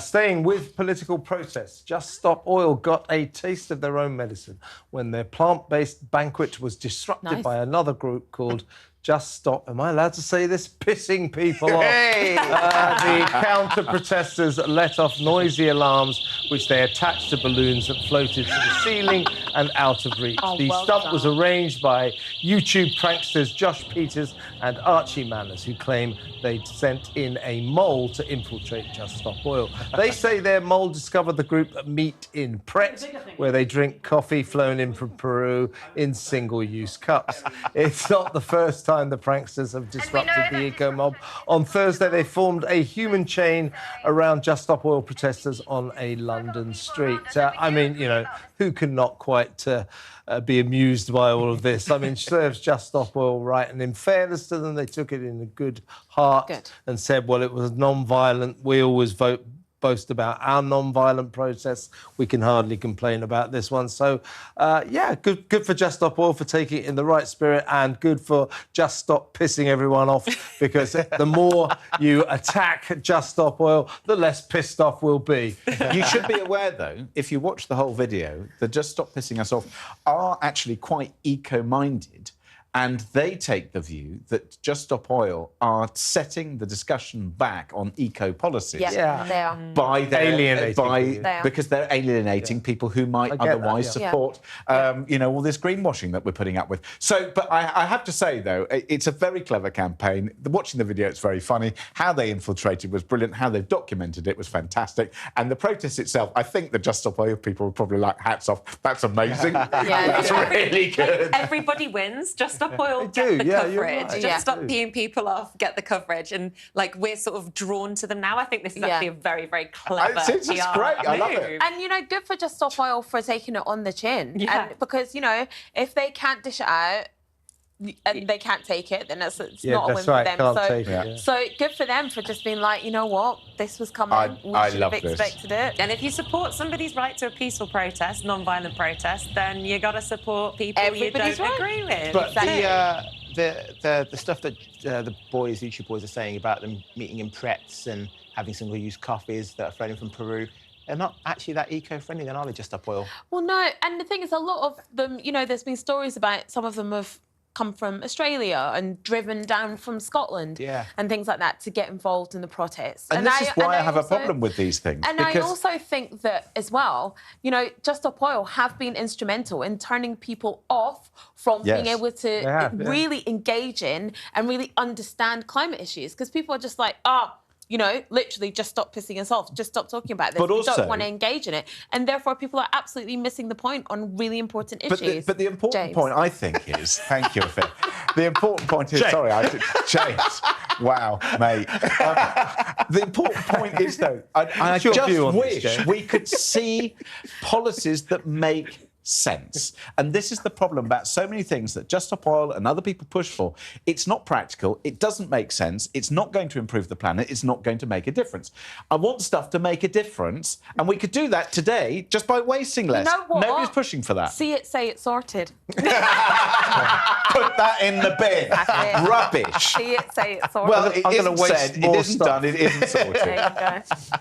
Staying with political protests, Just Stop Oil got a taste of their own medicine when their plant-based banquet was disrupted by another group called Just Stop, am I allowed to say this? Pissing people off. The counter-protesters let off noisy alarms, which they attached to balloons that floated to the ceiling and out of reach. The stunt was arranged by YouTube pranksters Josh Pieters and Archie Manners, who claim they'd sent in a mole to infiltrate Just Stop Oil. They say their mole discovered the group Meet in Pret, where they drink coffee flown in from Peru in single-use cups. It's not the first time the pranksters have disrupted the eco-mob. On Thursday, they formed a human chain around Just Stop Oil protesters on a London street. I mean, you know, who can not quite be amused by all of this? I mean, serves Just Stop Oil right. And in fairness to them, they took it in a good heart and said, well, it was non-violent. We always boast about our non-violent protests. We can hardly complain about this one. So, yeah, good for Just Stop Oil for taking it in the right spirit, and good for Just Stop pissing everyone off, because the more you attack Just Stop Oil, the less pissed off we'll be. You should be aware, though, if you watch the whole video, the Just Stop Pissing Us Off are actually quite eco-minded. And they take the view that Just Stop Oil are setting the discussion back on eco-policies. Yeah, they are. By alienating because they're alienating people who might otherwise support, you know, all this greenwashing that we're putting up with. So, but I have to say, though, it's a very clever campaign. Watching the video, it's very funny. How they infiltrated was brilliant. How they've documented it was fantastic. And the protest itself, I think the Just Stop Oil people were probably like, hats off. That's amazing. That's really good. Everybody wins. Just Stop Oil, get the coverage. Right. Just stop peeing people off, get the coverage. And, like, we're sort of drawn to them now. I think this is actually a very, very clever It's great. I love it. And, you know, good for Just Stop Oil for taking it on the chin. And because, you know, if they can't dish it out and they can't take it, then it's not a win for them. So good for them for just being like, you know what, this was coming. We should have expected it. And if you support somebody's right to a peaceful protest, non-violent protest, then you got to support people you don't agree with. But the stuff that the YouTube boys are saying about them meeting in Prets and having single-use coffees that are flown from Peru, they're not actually that eco-friendly, then are they? Just Stop Oil? Well, no. And the thing is, a lot of them, you know, there's been stories about some of them have come from Australia and driven down from Scotland and things like that to get involved in the protests. And this is why I have a problem with these things. And I also think that, as well, you know, Just Stop Oil have been instrumental in turning people off from being able to really engage in and really understand climate issues, because people are just like, you know, literally just stop pissing us off, just stop talking about this. But we also, don't want to engage in it. And therefore, people are absolutely missing the point on really important issues. But the important point, I think, is... Thank you, Phil. The important point is... James. Sorry, James. Wow, mate. The important point is, though, I just wish we could see policies that make sense. And this is the problem about so many things that Just Stop Oil and other people push for. It's not practical, it doesn't make sense, it's not going to improve the planet, it's not going to make a difference. I want stuff to make a difference, and we could do that today just by wasting less. You know what? Nobody's pushing for that. See it, say it, sorted. Put that in the bin. Rubbish. See it, say it, sorted. Well, it isn't said, it isn't done, it isn't sorted. There you go.